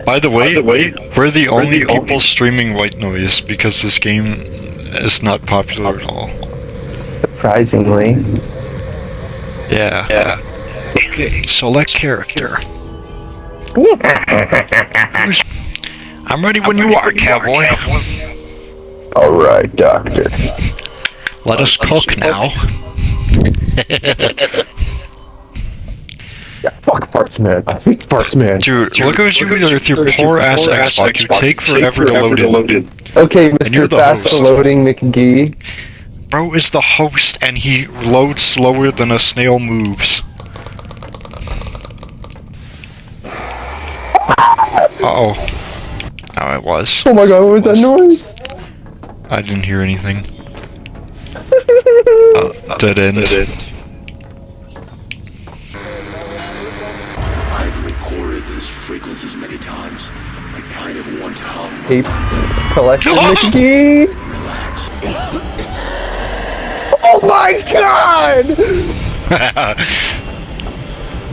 By the way, we're the only people streaming White Noise because this game is not popular at all. Surprisingly. Yeah. Okay, select character. I'm ready when you are, cowboy. Alright, Doctor. Let us cook now. Yeah, fuck farts, man. I think farts, man. Dude, look at you with your poor ass Xbox. You take forever to load it. Okay, And you're Mr. the Fast host. Loading McGee. Bro is the host, and he loads slower than a snail moves. Uh-oh. Oh, it was. Oh my god, what was that noise? I didn't hear anything. Dead end. I've recorded these frequencies many times. I kind of want to hum. Tape collection McGee. Relax. Oh my god!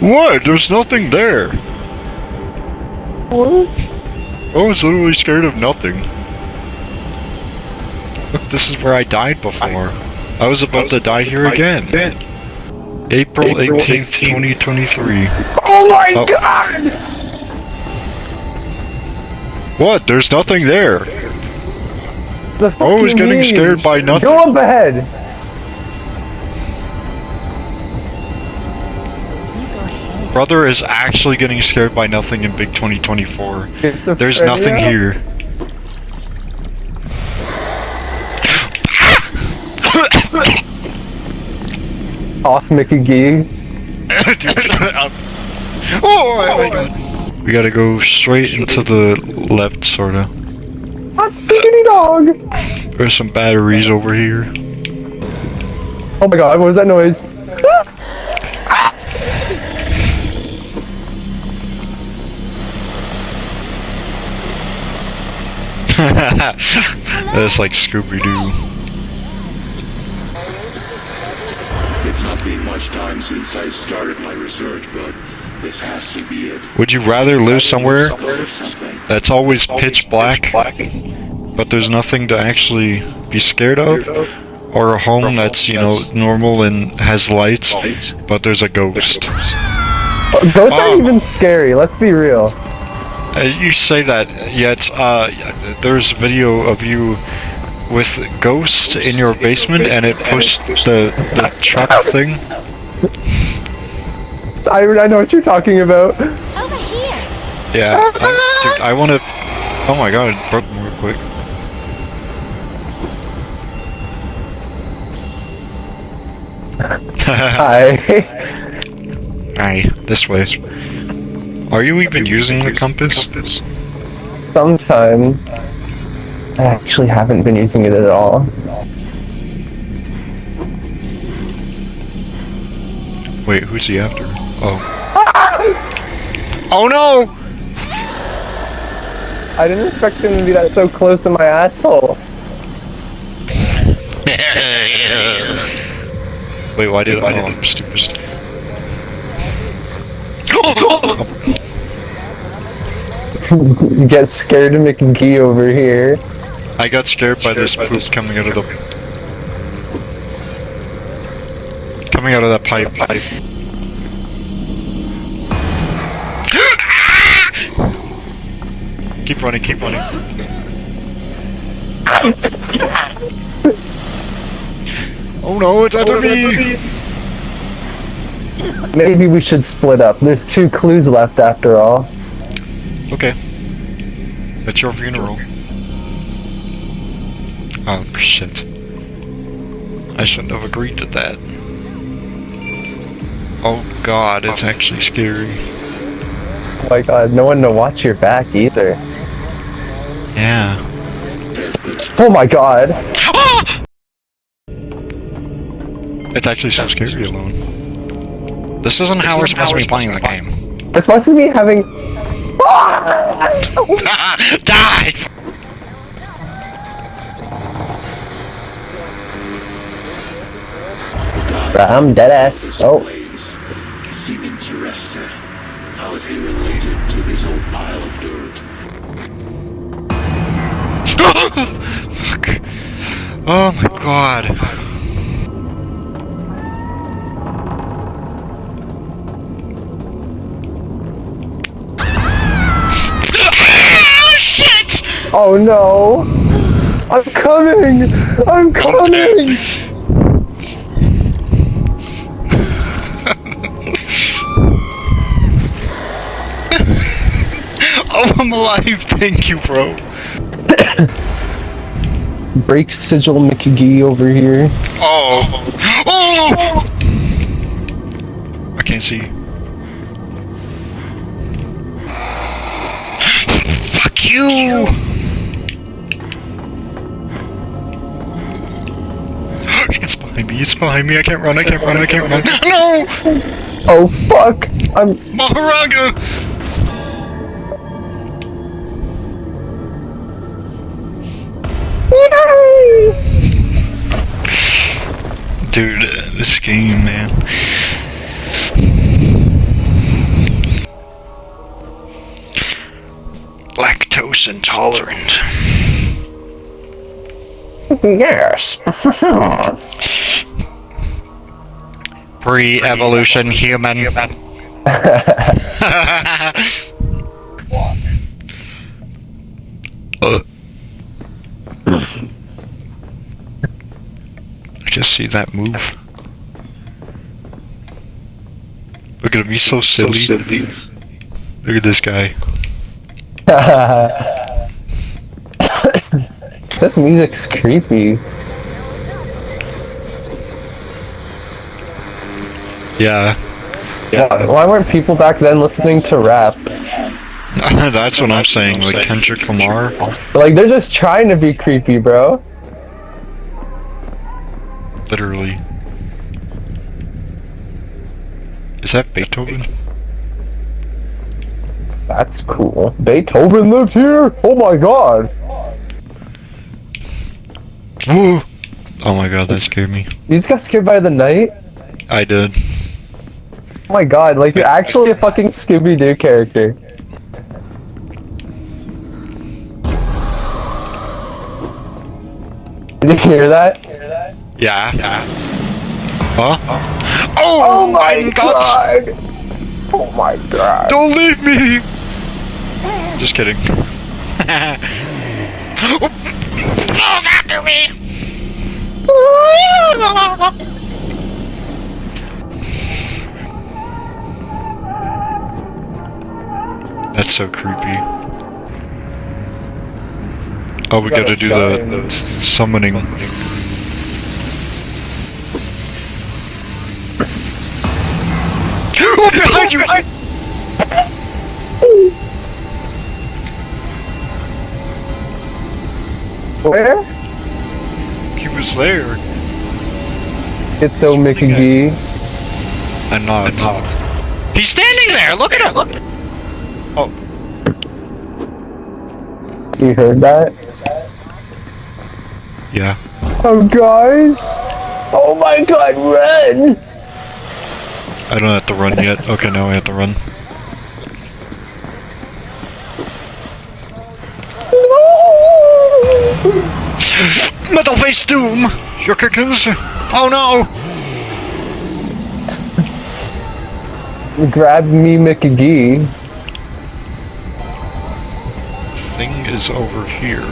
What? There's nothing there. What? I was literally scared of nothing. Look, this is where I died before. I was about to die here again. April 18th, 2023. Oh my god! What? There's nothing there. The I was fucking getting memes. scared by nothing. Go up ahead! Brother is actually getting scared by nothing in Big 2024. It's a There's nothing Freya. here. Off McGee. Oh my god. We gotta go straight into the left, sorta. A diggity dog! There's some batteries over here. Oh my god, what was that noise? That's like Scooby-Doo. It's not been much time since I started my research, but this has to be it. Would you rather live somewhere Suspect. that's always pitch black, but there's nothing to actually be scared of? Or a home that's, you know, normal and has lights, but there's a ghost? Those aren't Oh. even scary, let's be real. You say that, yet there's video of you with ghosts in your basement and it pushed the truck thing. I know what you're talking about. Over here. Yeah, dude, I wanna... Oh my god, it broke real quick. Hi. Aye, this way. Are you even using the compass? Sometime. I actually haven't been using it at all. Wait, who's he after? Oh. Oh no! I didn't expect him to be that so close to my asshole. Wait, why did I... Oh, I'm stupid. Get scared of McGee over here. I got scared by this poop coming out of the... Coming out of that pipe. Keep running, keep running. Oh no, it's after me! Maybe we should split up. There's 2 clues left after all. Okay. It's your funeral. Oh shit. I shouldn't have agreed to that. Oh god, it's actually scary. Oh my god, no one to watch your back either. Yeah. Oh my god. It's actually so scary alone. This isn't how we're supposed to be playing the game. It's supposed to be having... Die! I'm dead ass. Oh. Seem interested. How is he related to this old pile of Oh my god. Ah, shit! Oh no! I'm coming! I'm coming! Oh, I'm alive. Thank you, bro. Break Sigil McGee over here. Oh. Oh! I can't see. Fuck you! It's behind me. It's behind me. I can't run. I can't run. I can't run. No! Oh fuck! I'm. Maharaga! Dude, this game, man. Lactose intolerant. Yes. Pre-evolution human. I just see that move. Look at him, he's so silly. Look at this guy. This music's creepy. Yeah. Why weren't people back then listening to rap? That's what I'm saying, like Kendrick Lamar. Like, they're just trying to be creepy, bro. Literally. Is that Beethoven? That's cool. Beethoven lived here? Oh my god! Whoa! Oh my god, that scared me. You just got scared by the night? I did. Oh my god, like, you're actually a fucking Scooby-Doo character. Did you hear that? Yeah. Huh? Oh, my god! Oh my god! Don't leave me! Just kidding. Oh, after me! That's so creepy. Oh, we gotta do the summoning. Oh, behind you! Where? He was there. It's so Mickey G. I'm not. He's standing there! Look at him! Oh. You heard that? Yeah. Oh, guys! Oh my god, run! I don't have to run yet. Okay, now I have to run. Metal Face Doom! Your kickers! Oh no! Grab me, Mickey G. Thing is over here.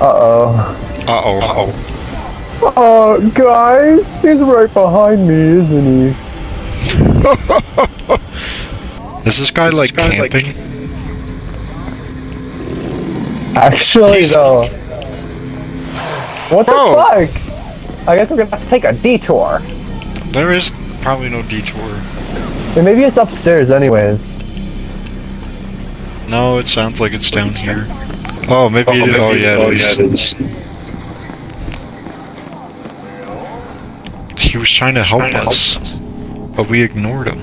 Uh-oh. Uh-oh. Oh, guys! He's right behind me, isn't he? Is this guy like camping? Actually, though. What the Bro. fuck? I guess we're gonna have to take a detour. There is probably no detour. And maybe it's upstairs anyways. No, it sounds like it's down here. Oh, maybe it is. Oh, yeah, it is. He was trying to help us, but we ignored him.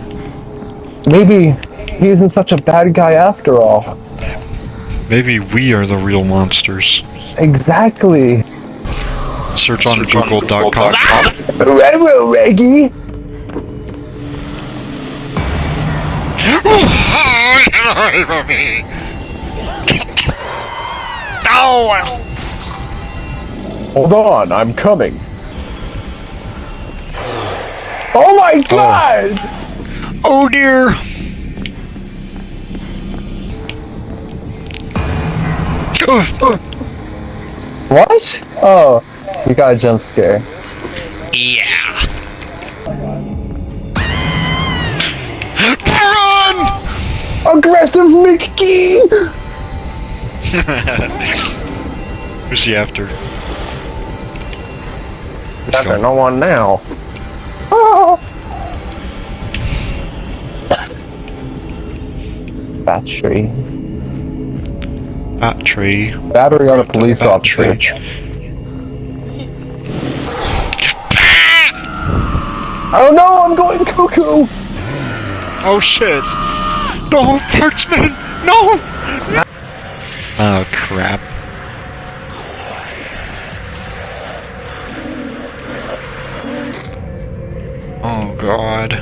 Maybe he isn't such a bad guy after all. Maybe we are the real monsters. Exactly. Search on Google.com. Reggie! Oh! Hold on, I'm coming. Oh my god! Oh dear! What? Oh, you got a jump scare. Yeah. Run! Aggressive Mickey! Who's he after? After no one now. Oh. Battery. Battery. Battery on a police Battery. officer. Oh no, I'm going cuckoo! Oh shit! No, Parchman! No! Oh crap. Oh god.